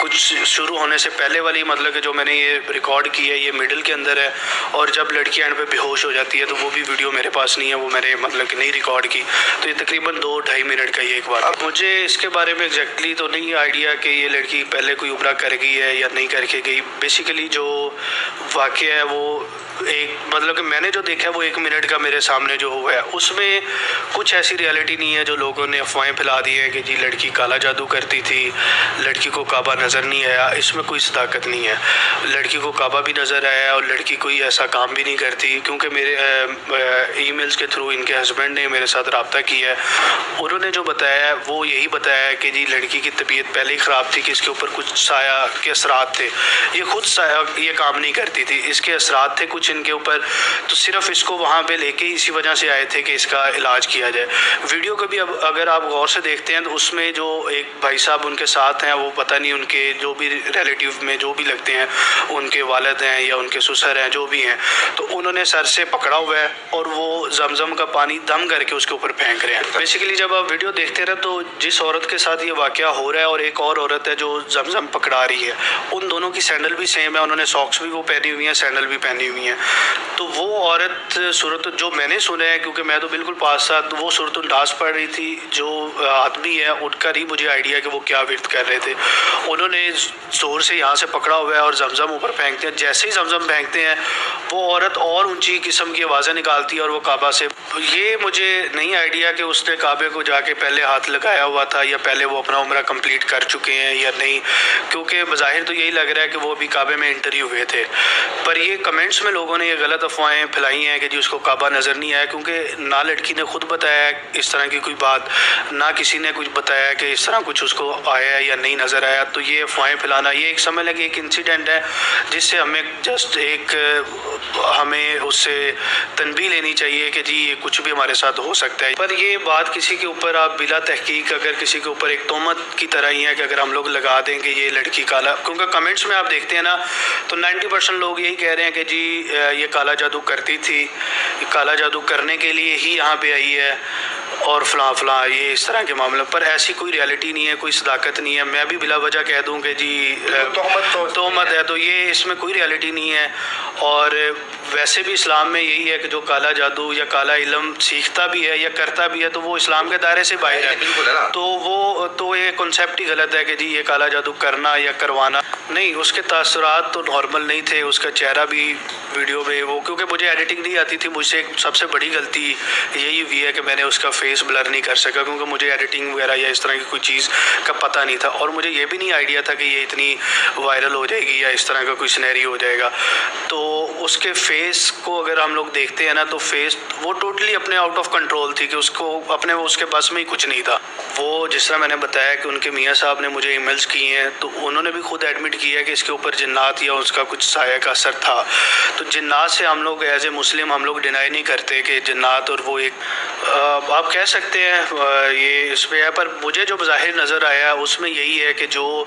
کچھ شروع ہونے سے پہلے والی مطلب کہ جو میں نے یہ ریکارڈ کی ہے یہ مڈل کے اندر ہے, اور جب لڑکی اینڈ پہ بے ہوش ہو جاتی ہے تو وہ بھی ویڈیو میرے پاس نہیں ہے, وہ میں نے مطلب کہ نہیں ریکارڈ کی. تو یہ تقریباً 2-2.5 منٹ کا یہ ایک بات. مجھے اس کے بارے میں ایگزیکٹلی تو نہیں آئیڈیا کہ یہ لڑکی پہلے کوئی عمرہ کر گئی ہے یا نہیں کر کے گئی. بیسیکلی جو واقعہ ہے وہ ایک مطلب کہ میں نے جو دیکھا ہے وہ 1 منٹ کا میرے سامنے جو ہوا ہے, اس میں کچھ ایسی ریالٹی نہیں ہے جو لوگوں نے افواہیں پھیلا دی ہیں کہ جی لڑکی کالا جادو کرتی تھی, لڑکی کو کعبہ نظر نہیں آیا. اس میں کوئی صداقت نہیں ہے. لڑکی کو کعبہ بھی نظر آیا اور لڑکی کوئی ایسا کام بھی نہیں کرتی, کیونکہ میرے ای میلز کے تھرو ان کے ہسبینڈ نے میرے ساتھ رابطہ کیا ہے. انہوں نے جو بتایا ہے وہ یہی بتایا ہے کہ جی لڑکی کی طبیعت پہلے ہی خراب تھی کہ اس کے اوپر کچھ سایہ کے اثرات تھے. یہ خود سایہ یہ کام نہیں کرتی تھی, اس کے اثرات تھے کچھ ان کے اوپر, تو صرف اس کو وہاں پہ لے کے اسی وجہ سے آئے تھے کہ اس کا علاج کیا جائے. ویڈیو کو بھی اب اگر آپ غور سے دیکھتے ہیں تو اس میں جو ایک بھائی صاحب ان کے ساتھ ہیں, وہ پتہ نہیں ان کے جو بھی ریلیٹیو میں جو بھی لگتے ہیں, ان کے والد ہیں یا ان کے سسر ہیں جو بھی ہیں, تو انہوں نے سر سے پکڑا ہوا ہے اور وہ زمزم کا پانی دم کر کے اس کے اوپر پھینک رہے ہیں. بیسیکلی جب آپ ویڈیو دیکھتے رہے تو جس عورت کے ساتھ یہ واقعہ ہو رہا ہے اور ایک اور عورت ہے جو زمزم پکڑا رہی ہے, ان دونوں کی سینڈل بھی سیم ہے, انہوں نے ساکس بھی وہ پہنی ہوئی ہیں, سینڈل بھی پہنی ہوئی ہیں. تو وہ عورت صورت جو میں نے سنا ہے, کیونکہ میں تو بالکل پاس تھا, تو وہ صورت انداز پڑھ رہی تھی. جو آدمی ہے ان کا نہیں مجھے آئیڈیا کہ وہ کیا ورد کر رہے تھے. انہوں نے زور سے یہاں سے پکڑا ہوا ہے اور زمزم اوپر پھینکتے ہیں. جیسے ہی زمزم پھینکتے ہیں وہ عورت اور اونچی قسم کی آوازیں نکالتی ہے اور وہ کعبہ سے. یہ مجھے نہیں آئیڈیا کہ اس نے کعبے کو جا کے پہلے ہاتھ لگایا ہوا تھا یا پہلے وہ اپنا عمرہ کمپلیٹ کر چکے ہیں یا نہیں, کیونکہ بظاہر تو یہی لگ رہا ہے کہ وہ ابھی کعبے میں انٹر ہی ہوئے تھے. پر یہ کمنٹس میں لوگوں نے یہ غلط افواہیں پھیلائی ہیں کہ جی اس کو کعبہ نظر نہیں آیا, کیونکہ نہ لڑکی نے خود بتایا اس طرح کی کوئی بات, نہ کسی نے کچھ بتایا کہ اس طرح کچھ اس کو آیا یا نہیں نظر آیا. تو یہ افواہیں پھیلانا یہ ایک سمجھ لیں کہ ایک انسیڈنٹ ہے جس سے ہمیں جسٹ ایک ہمیں اس سے تنبیہ لینی چاہیے کہ جی یہ کچھ بھی ہمارے ساتھ ہو سکتا ہے. پر یہ بات کسی کے اوپر آپ بلا تحقیق اگر کسی کے اوپر ایک تہمت کی طرح ہی ہے کہ اگر ہم لوگ لگا دیں کہ یہ لڑکی کالا, کیونکہ کمنٹس میں آپ دیکھتے ہیں نا تو 90% لوگ یہی کہہ رہے ہیں کہ جی یہ کالا جادو کرتی تھی, کالا جادو کرنے کے لیے ہی یہاں پہ آئی ہے اور فلاں فلاں, یہ اس طرح کے معاملے پر ایسی کوئی ریالٹی نہیں ہے, کوئی صداقت نہیں ہے. میں بھی بلا وجہ کہہ دوں کہ جی تہمت ہے, تو یہ اس میں کوئی ریالٹی نہیں ہے. اور ویسے بھی اسلام میں یہی ہے کہ جو کالا جادو یا کالا علم سیکھتا بھی ہے یا کرتا بھی ہے تو وہ اسلام کے دائرے سے باہر ہے. تو وہ تو یہ کنسیپٹ ہی غلط ہے کہ جی یہ کالا جادو کرنا یا کروانا نہیں. اس کے تاثرات تو نارمل نہیں تھے, اس کا چہرہ بھی ویڈیو میں وہ, کیونکہ مجھے ایڈیٹنگ نہیں آتی تھی, مجھ سے سب سے بڑی غلطی یہی ہوئی ہے کہ میں نے اس کا فیس بلر نہیں کر سکا, کیونکہ مجھے ایڈیٹنگ وغیرہ یا اس طرح کی کوئی چیز کا پتہ نہیں تھا. اور مجھے یہ بھی نہیں آئیڈیا تھا کہ یہ اتنی وائرل ہو جائے گی یا اس طرح کا کوئی سینیریو ہو جائے گا. تو اس کے فیس کو اگر ہم لوگ دیکھتے ہیں نا تو فیس وہ ٹوٹلی اپنے آؤٹ آف کنٹرول تھی کہ اس کو اپنے اس کے بس میں ہی کچھ نہیں تھا. وہ جس طرح میں نے بتایا کہ ان کے میاں صاحب نے مجھے ای میلز کیے ہیں تو انہوں نے بھی خود ایڈمٹ کیا ہے کہ اس کے اوپر جنات یا اس کا کچھ سایہ کا اثر تھا. تو جنات سے ہم لوگ ایز اے مسلم ہم لوگ ڈینائی نہیں کرتے کہ جنات اور وہ ایک آپ کہہ سکتے ہیں یہ اس پہ ہے. پر مجھے جو بظاہر نظر آیا اس میں یہی ہے کہ جو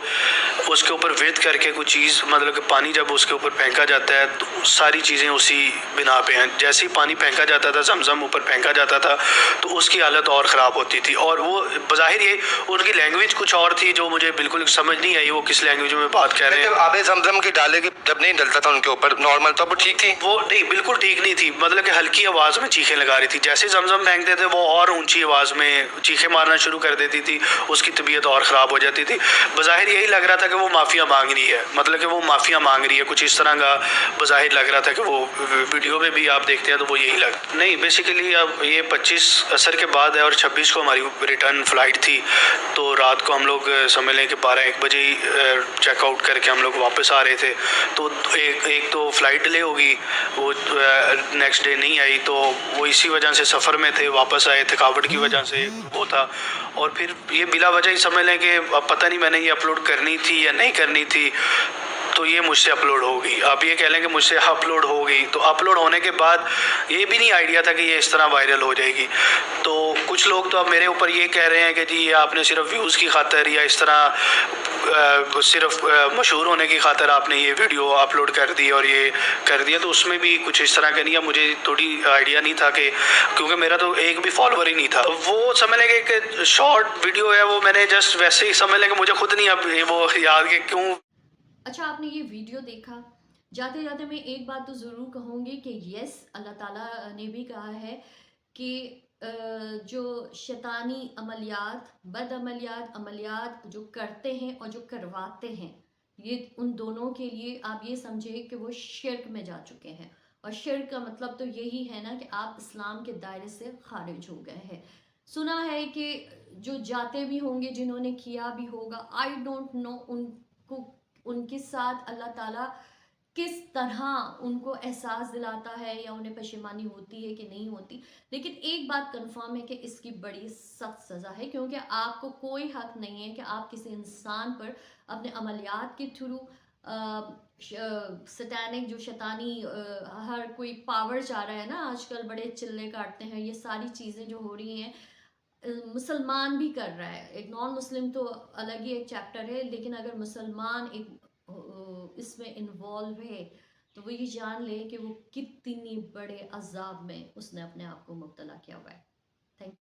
اس کے اوپر ورد کر کے کوئی چیز مطلب کہ پانی جب اس کے اوپر پھینکا جاتا ہے تو ساری چیزیں اسی بنا پہ ہیں. جیسے ہی پانی پھینکا جاتا تھا, زمزم اوپر پھینکا جاتا تھا تو اس کی حالت اور خراب ہوتی تھی. اور وہ بظاہر یہ ان کی لینگویج کچھ اور تھی جو مجھے بالکل سمجھ نہیں آئی وہ کس لینگویج میں بات کر رہے ہیں. آب زمزم کی ڈالے کی جب نہیں ڈلتا تھا ان کے اوپر نارمل تو وہ ٹھیک تھی, وہ نہیں بالکل ٹھیک نہیں تھی, مطلب کہ ہلکی آواز میں چیخیں لگا رہی تھی. جیسے زمزم پھینکتے تھے وہ اور اونچی آواز میں چیخیں مارنا شروع کر دیتی تھی, اس کی طبیعت اور خراب ہو جاتی تھی. بظاہر یہی لگ رہا تھا کہ وہ معافیا مانگ رہی ہے, مطلب کہ وہ معافیا مانگ رہی ہے, کچھ اس طرح کا بظاہر لگ رہا تھا کہ وہ ویڈیو میں بھی آپ دیکھتے ہیں تو وہ یہی نہیں. بیسیکلی اب یہ 25 عصر کے بعد ہے اور 26 کو ہماری ریٹرن فلائٹ تھی. تو رات کو ہم لوگ سمجھ لیں کہ 12-1 بجے ہی چیک آؤٹ کر کے ہم لوگ واپس آ رہے تھے. تو ایک تو فلائٹ ڈیلے ہوگی, وہ نیکسٹ ڈے نہیں آئی, تو وہ اسی وجہ سے سفر میں تھے, واپس آئے تھکاوٹ کی وجہ سے وہ تھا. اور پھر یہ بلا وجہ ہی سمجھ لیں کہ اب پتہ نہیں میں نے یہ اپلوڈ کرنی تھی یا نہیں کرنی تھی, تو یہ مجھ سے اپلوڈ ہو گئی. آپ یہ کہہ لیں کہ مجھ سے اپلوڈ ہو گئی, تو اپلوڈ ہونے کے بعد یہ بھی نہیں آئیڈیا تھا کہ یہ اس طرح وائرل ہو جائے گی. تو کچھ لوگ تو اب میرے اوپر یہ کہہ رہے ہیں کہ جی یہ آپ نے صرف ویوز کی خاطر یا اس طرح صرف مشہور ہونے کی خاطر آپ نے یہ ویڈیو اپلوڈ کر دی اور یہ کر دیا، تو اس میں بھی کچھ اس طرح کا نہیں ہے. مجھے تھوڑی آئیڈیا نہیں تھا کہ کیونکہ میرا تو ایک بھی فالوور ہی نہیں تھا. وہ سمجھ لیں کہ ایک شارٹ ویڈیو ہے، وہ میں نے جسٹ ویسے ہی سمجھ لیں کہ مجھے خود نہیں اب وہ یاد کہ کیوں. اچھا، آپ نے یہ ویڈیو دیکھا. جاتے جاتے میں ایک بات تو ضرور کہوں گی کہ یس، اللہ تعالیٰ نے بھی کہا ہے کہ جو شیطانی عملیات، بد عملیات جو کرتے ہیں اور جو کرواتے ہیں، یہ ان دونوں کے لیے آپ یہ سمجھے کہ وہ شرک میں جا چکے ہیں. اور شرک کا مطلب تو یہی ہے نا کہ آپ اسلام کے دائرے سے خارج ہو گئے ہیں. سنا ہے کہ جو جاتے بھی ہوں گے، جنہوں نے کیا بھی ہوگا، آئی ڈونٹ نو ان کے ساتھ اللہ تعالیٰ کس طرح ان کو احساس دلاتا ہے یا انہیں پشیمانی ہوتی ہے کہ نہیں ہوتی. لیکن ایک بات کنفرم ہے کہ اس کی بڑی سخت سزا ہے، کیونکہ آپ کو کوئی حق نہیں ہے کہ آپ کسی انسان پر اپنے عملیات کے تھرو سٹینک جو شیطانی ہر کوئی پاور چاہ رہا ہے نا، آج کل بڑے چلے کاٹتے ہیں، یہ ساری چیزیں جو ہو رہی ہیں مسلمان بھی کر رہا ہے. ایک نان مسلم تو الگ ہی ایک چیپٹر ہے، لیکن اگر مسلمان ایک اس میں انوالو ہے تو وہ یہ جان لے کہ وہ کتنی بڑے عذاب میں اس نے اپنے آپ کو مبتلا کیا ہوا ہے.